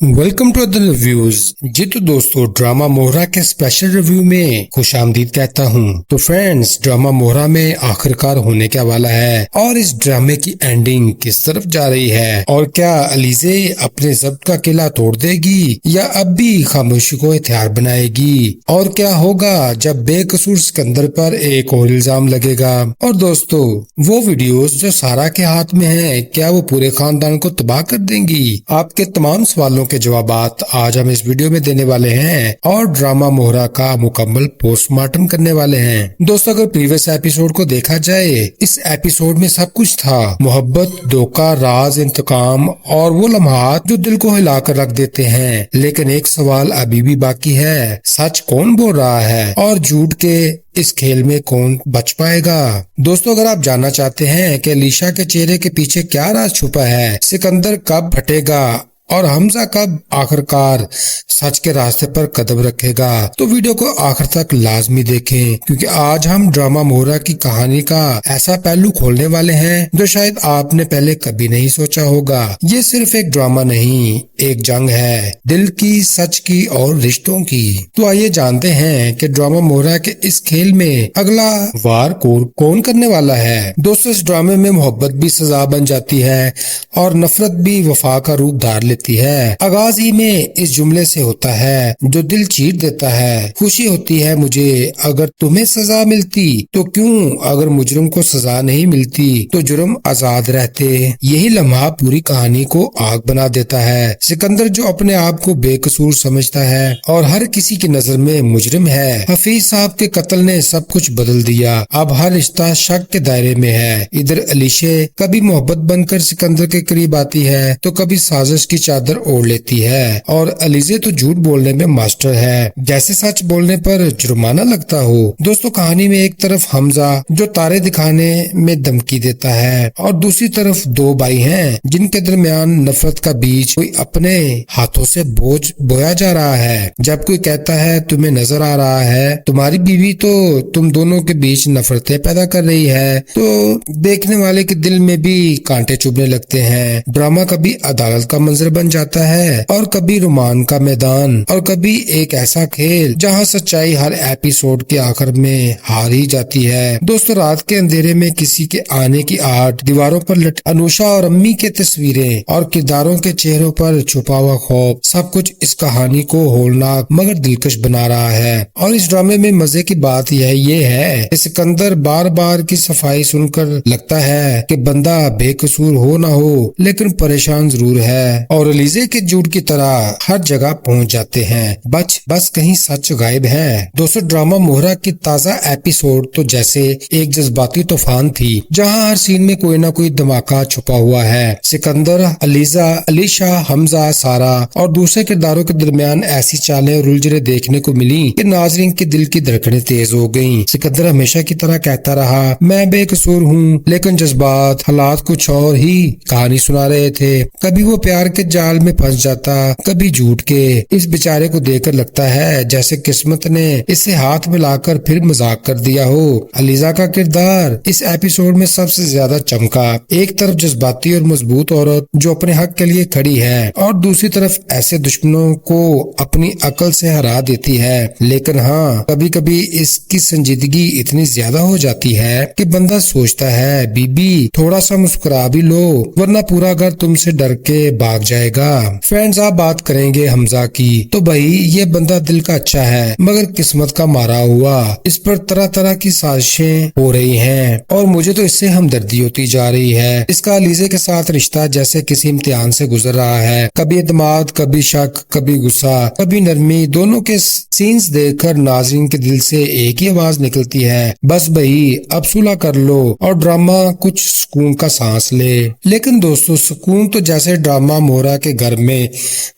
Welcome to other reviews. जी तो दोस्तों, ड्रामा मोहरा के स्पेशल रिव्यू में खुश आमदीद कहता हूँ। तो फ्रेंड्स, ड्रामा मोहरा में आखिरकार होने क्या वाला है और इस ड्रामे की एंडिंग किस तरफ जा रही है, और क्या अलीजे अपने जब्त का किला तोड़ देगी या अब भी खामोशी को हथियार बनाएगी, और क्या होगा जब बेकसूर सिकंदर पर एक और इल्जाम लगेगा। और दोस्तों, वो वीडियोस जो सारा के हाथ में है, क्या वो पूरे खानदान को तबाह कर देंगी? आपके तमाम सवालों के जवाबात आज हम इस वीडियो में देने वाले हैं और ड्रामा मोहरा का मुकम्मल पोस्टमार्टम करने वाले हैं। दोस्तों, अगर प्रीवियस एपिसोड को देखा जाए, इस एपिसोड में सब कुछ था। मोहब्बत, धोखा, राज, इंतकाम और वो लम्हात जो दिल को हिलाकर रख देते हैं। लेकिन एक सवाल अभी भी बाकी है, सच कौन बोल रहा है और झूठ के इस खेल में कौन बच पाएगा? दोस्तों, अगर आप जानना चाहते हैं कि अलीशा के चेहरे के पीछे क्या राज छुपा है, सिकंदर कब फटेगा और हमजा कब आखिरकार सच के रास्ते पर कदम रखेगा, तो वीडियो को आखिर तक लाजमी देखें, क्योंकि आज हम ड्रामा मोहरा की कहानी का ऐसा पहलू खोलने वाले हैं जो शायद आपने पहले कभी नहीं सोचा होगा। ये सिर्फ एक ड्रामा नहीं, एक जंग है, दिल की, सच की और रिश्तों की। तो आइए जानते हैं कि ड्रामा मोहरा के इस खेल में अगला वार कौन करने वाला है। दोस्तों, इस ड्रामे में मोहब्बत भी सजा बन जाती है और नफरत भी वफा का रूप धार लेती है। आगाज ही में इस जुमले से होता है जो दिल चीर देता है, खुशी होती है मुझे अगर तुम्हें सजा मिलती तो क्यों, अगर मुजरिम को सजा नहीं मिलती तो जुर्म आजाद रहते। यही लम्हा पूरी कहानी को आग बना देता है। सिकंदर जो अपने आप को बेकसूर समझता है और हर किसी की नजर में मुजरिम है। हफीज साहब के कत्ल ने सब कुछ बदल दिया। अब हर रिश्ता शक के दायरे में है। इधर अलीशे कभी मोहब्बत बनकर सिकंदर के करीब आती है तो कभी साजिश की चादर ओढ़ लेती है, और अलीजे तो झूठ बोलने में मास्टर है, जैसे सच बोलने पर जुर्माना लगता हो। दोस्तों, कहानी में एक तरफ हमजा जो तारे दिखाने में धमकी देता है और दूसरी तरफ दो भाई हैं जिनके दरमियान नफरत का बीज कोई अपने हाथों से बोझ बोया जा रहा है। जब कोई कहता है तुम्हें नजर आ रहा है तुम्हारी बीवी तो तुम दोनों के बीच नफरतें पैदा कर रही है, तो देखने वाले के दिल में भी कांटे चुभने लगते हैं। ड्रामा कभी अदालत का मंजर बन जाता है और कभी रोमान का मैदान और कभी एक ऐसा खेल जहां सच्चाई हर एपिसोड के आखिर में हार ही जाती है। दोस्तों, रात के अंधेरे में किसी के आने की आहट, दीवारों पर लटकी अनुषा और अम्मी के तस्वीरें और किरदारों के चेहरों पर छुपा हुआ खौफ, सब कुछ इस कहानी को होलनाक मगर दिलकश बना रहा है। और इस ड्रामे में मजे की बात ये है कि सिकंदर बार बार की सफाई सुनकर लगता है कि बंदा बेकसूर हो ना हो लेकिन परेशान जरूर है, और अलीजे के झूठ की तरह हर जगह पहुंच जाते हैं। बस कहीं सच गायब है। दोस्तों, ड्रामा मोहरा की ताजा एपिसोड तो जैसे एक जज्बाती तूफान थी, जहां हर सीन में कोई ना कोई धमाका छुपा हुआ है। सिकंदर, अलीजा, अलीशा, हमजा, सारा और दूसरे किरदारों के दरमियान ऐसी चालें और उलझने देखने को मिली कि नाजरीन के दिल की धड़कनें तेज हो गईं। सिकंदर हमेशा की तरह कहता रहा, मैं बेकसूर हूँ, लेकिन जज्बात, हालात कुछ और ही कहानी सुना रहे थे। कभी वो प्यार के जाल में फंस जाता, कभी झूठ के। इस बेचारे को देखकर लगता है जैसे किस्मत ने इसे हाथ मिलाकर फिर मजाक कर दिया हो। अलीजा का किरदार इस एपिसोड में सबसे ज्यादा चमका। एक तरफ जज्बाती और मजबूत औरत जो अपने हक के लिए खड़ी है, और दूसरी तरफ ऐसे दुश्मनों को अपनी अकल से हरा देती है। लेकिन हाँ, कभी कभी इसकी संजीदगी इतनी ज्यादा हो जाती है कि बंदा सोचता है, बीबी थोड़ा सा मुस्कुरा भी लो वरना पूरा घर तुमसे डर के भाग जाएगा। फ्रेंड्स, आप बात करेंगे हमजा की, तो भाई ये बंदा दिल का अच्छा है मगर किस्मत का मारा हुआ। इस पर तरह तरह की साजिशें हो रही हैं और मुझे तो इससे हमदर्दी होती जा रही है। इसका अलीजे के साथ रिश्ता जैसे किसी इम्तिहान से गुजर रहा है, कभी एतमाद, कभी शक, कभी गुस्सा, कभी नरमी। दोनों के सीन्स देखकर नाज़रीन के दिल से एक ही आवाज निकलती है, बस भाई अब सुलह कर लो और ड्रामा कुछ सुकून का सांस ले। लेकिन दोस्तों, सुकून तो जैसे ड्रामा मोहरा के घर में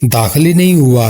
दाखिल ही नहीं हुआ।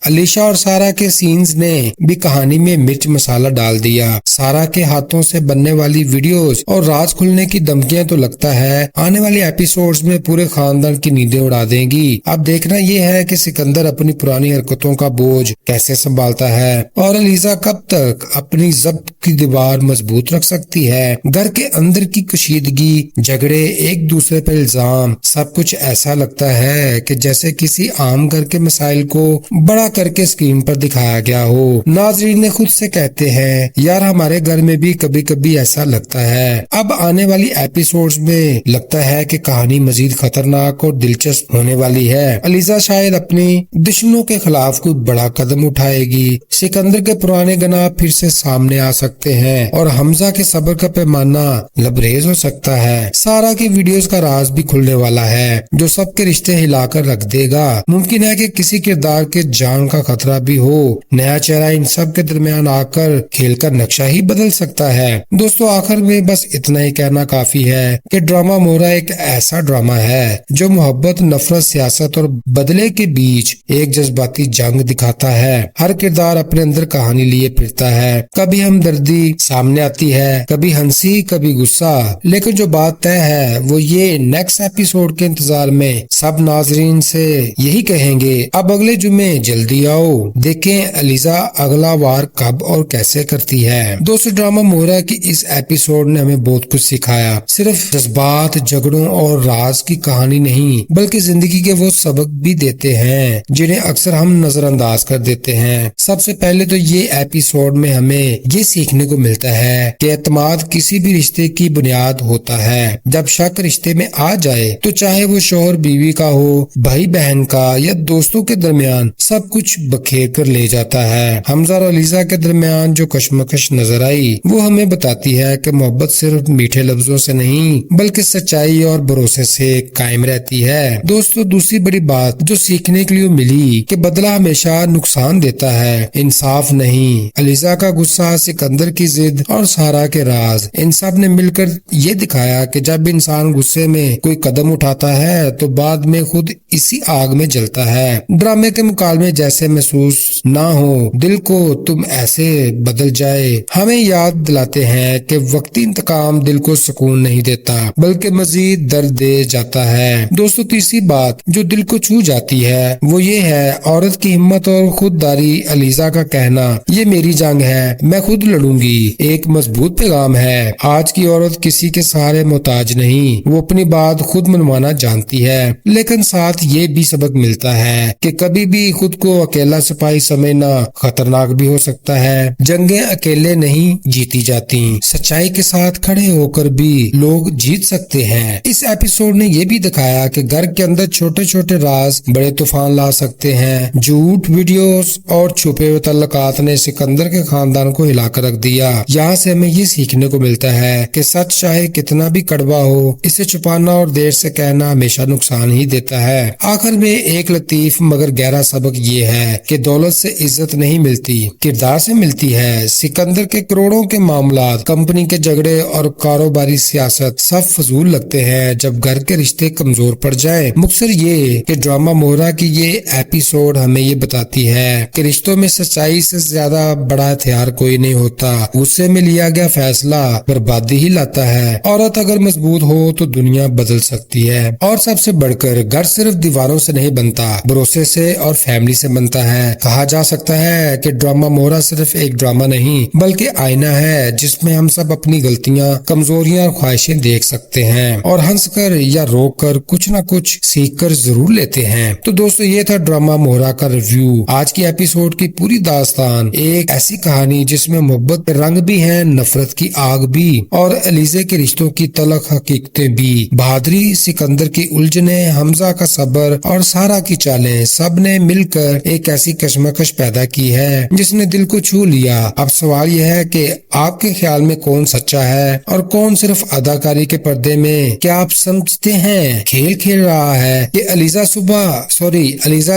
अलीशा और सारा के सीन्स ने भी कहानी में मिर्च मसाला डाल दिया। सारा के हाथों से बनने वाली वीडियोस और राज खुलने की धमकियां तो लगता है आने वाली एपिसोड्स में पूरे खानदान की नींदें उड़ा देंगी। अब अब देखना ये है कि सिकंदर अपनी पुरानी हरकतों का बोझ कैसे संभालता है और अलीजा कब तक अपनी जब्त की दीवार मजबूत रख सकती है। घर के अंदर की कशीदगी, झगड़े, एक दूसरे पर इल्जाम, सब कुछ ऐसा लगता है कि जैसे किसी आम घर के मसाइल को बड़ा करके स्क्रीन पर दिखाया गया हो। नाजरीन ने खुद से कहते हैं, यार हमारे घर में भी कभी कभी ऐसा लगता है। अब आने वाली एपिसोड्स में लगता है कि कहानी मजीद खतरनाक और दिलचस्प होने वाली है। अलीजा शायद अपनी दुश्मनों के खिलाफ कोई बड़ा कदम उठाएगी, सिकंदर के पुराने गुनाह फिर से सामने आ सकते हैं और हमजा के सब्र का पैमाना लबरेज हो सकता है। सारा की वीडियोस का राज भी खुलने वाला है जो सबके रिश्ते हिलाकर रख देगा। मुमकिन है कि किसी किरदार के जान का खतरा भी हो। नया चेहरा इन सब के दरमियान आकर खेलकर नक्शा ही बदल सकता है। दोस्तों आखिर में बस इतना ही कहना काफी है कि ड्रामा मोहरा एक ऐसा ड्रामा है जो मोहब्बत, नफरत, सियासत और बदले के बीच एक जज्बाती जंग दिखाता है। हर किरदार अपने अंदर कहानी लिए फिरता है। कभी हमदर्दी सामने आती है, कभी हंसी, कभी गुस्सा, लेकिन जो बात तय है वो ये, नेक्स्ट एपिसोड के इंतजार में सब नाजरीन से यही कहेंगे, अब अगले जुम्मे जल्दी आओ, देखें अलीजा अगला वार कब और कैसे करती है। दोस्तों ड्रामा मोहरा की इस एपिसोड ने हमें बहुत कुछ सिखाया। सिर्फ जज्बात, झगड़ों और राज की कहानी नहीं, बल्कि जिंदगी के वो सबक भी देते हैं जिन्हें अक्सर हम नजरअंदाज कर देते हैं। सबसे पहले तो ये एपिसोड में हमें ये सीखने को मिलता है कि एतमाद किसी भी रिश्ते की बुनियाद होता है। जब शक रिश्ते में आ जाए तो चाहे वो शोहर बीवी का हो, भाई बहन का या दोस्तों के दरमियान, सब कुछ बखेर कर ले जाता है। हमजा और अलीजा के दरमियान जो कश्मकश नजर आई वो हमें बताती है कि मोहब्बत सिर्फ मीठे लफ्जों से नहीं बल्कि सच्चाई और भरोसे से कायम रहती है। दोस्तों दूसरी बड़ी बात जो सीखने के लिए मिली कि बदला हमेशा नुकसान देता है, इंसाफ नहीं। अलीजा का गुस्सा, सिकंदर की जिद और सारा के राज, इन सब ने मिलकर ये दिखाया कि जब इंसान गुस्से में कोई कदम उठाता है तो बाद में खुद इसी आग में जलता है। ड्रामे के मुकाबले जैसे महसूस ना हो, दिल को तुम ऐसे बदल जाए, हमें याद दिलाते हैं कि वक्ती इंतकाम दिल को सुकून नहीं देता बल्कि मजीद दर्द दे जाता है। दोस्तों तीसरी बात जो दिल को छू जाती है वो ये है औरत की हिम्मत और खुददारी। अलीजा का कहना, ये मेरी जंग है, मैं खुद लड़ूंगी, एक मजबूत पैगाम है। आज की औरत किसी के सहारे मोहताज नहीं, वो अपनी बात खुद मनवाना जानती है। लेकिन साथ ये भी सबक मिलता है कि कभी भी खुद को अकेला सिपाही समझना खतरनाक भी हो सकता है। जंगें अकेले नहीं जीती जाती, सच्चाई के साथ खड़े होकर भी लोग जीत सकते हैं। इस एपिसोड ने ये भी दिखाया कि घर के अंदर छोटे छोटे राज बड़े तूफान ला सकते हैं। झूठ, वीडियोस और छुपे हुए तल्लुकात ने सिकंदर के खानदान को हिलाकर रख दिया। यहाँ से हमें ये सीखने को मिलता है कि सच चाहे कितना भी कड़वा हो, इसे छुपाना और देर से कहना हमेशा नुकसान ही देता है। आखिर में एक लतीफ मगर गहरा सबक ये है कि दौलत से इज्जत नहीं मिलती, किरदार से मिलती है। सिकंदर के करोड़ों के मामलात, कंपनी के झगड़े और कारोबारी सियासत सब फजूल लगते हैं जब घर के रिश्ते कमजोर पड़ जाए। मुख्तसर ये कि ड्रामा मोहरा की ये एपिसोड हमें ये बताती है कि रिश्तों में सच्चाई से ज्यादा बड़ा हथियार कोई नहीं होता। गुस्से में लिया गया फैसला बर्बादी ही लाता है। औरत अगर मजबूत हो तो दुनिया बदल सकती है। और सबसे बढ़कर घर सिर्फ दीवारों से नहीं बनता, भरोसे से और फैमिली से बनता है। कहा जा सकता है कि ड्रामा मोहरा सिर्फ एक ड्रामा नहीं बल्कि आईना है जिसमें हम सब अपनी गलतियां, कमजोरियां और ख्वाहिशें देख सकते हैं और हंसकर या रोककर कुछ न कुछ सीख कर जरूर लेते हैं। तो दोस्तों ये था ड्रामा मोहरा का रिव्यू। आज की एपिसोड की पूरी दास्तान एक ऐसी कहानी जिसमें मोहब्बत के रंग भी हैं, नफरत की आग भी और अलीजे के रिश्तों की तलख हकीकतें भी। बहादुरी, सिकंदर की उलझने, हमजा का सब्र और सारा की चालें, सब ने मिलकर एक ऐसी कशमकश पैदा की है जिसने दिल को छू लिया। अब सवाल यह है कि आपके ख्याल में कौन सच्चा है और कौन सिर्फ अदाकारी के पर्दे में? क्या आप समझते हैं खेल खेल रहा है कि अलीजा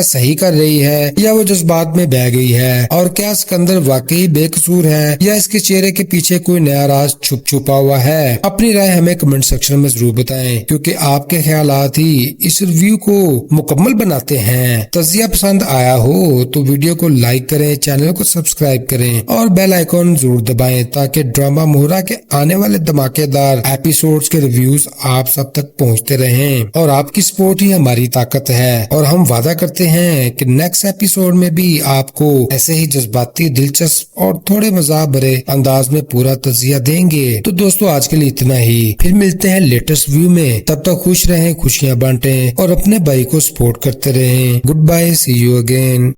सही कर रही है या वो जज्बात में बह गई है? और क्या सिकंदर वाकई बेकसूर है या इसके चेहरे के पीछे कोई नया राज छुपा हुआ है? अपनी राय हमें कमेंट सेक्शन में जरूर बताएं क्योंकि आपके ख्यालात ही इस रिव्यू को मुकम्मल बनाते हैं। तज़िया पसंद आया हो तो वीडियो को लाइक करें, चैनल को सब्सक्राइब करें और बेल आइकॉन जरूर दबाएं ताकि ड्रामा मोहरा के आने वाले धमाकेदार एपिसोड्स के रिव्यूज आप सब तक पहुंचते रहें। और आपकी सपोर्ट ही हमारी ताकत طاقت ہے، اور ہم وعدہ کرتے ہیں کہ نیکسٹ ایپیسوڈ میں بھی آپ کو ایسے ہی جذباتی، دلچسپ اور تھوڑے مزاح بھرے انداز میں پورا تجزیہ دیں گے۔ تو دوستو آج کے لیے اتنا ہی، پھر ملتے ہیں لیٹسٹ ویو میں، تب تک خوش رہیں، خوشیاں بانٹیں اور اپنے بھائی کو سپورٹ کرتے رہیں۔ Good bye, see you again.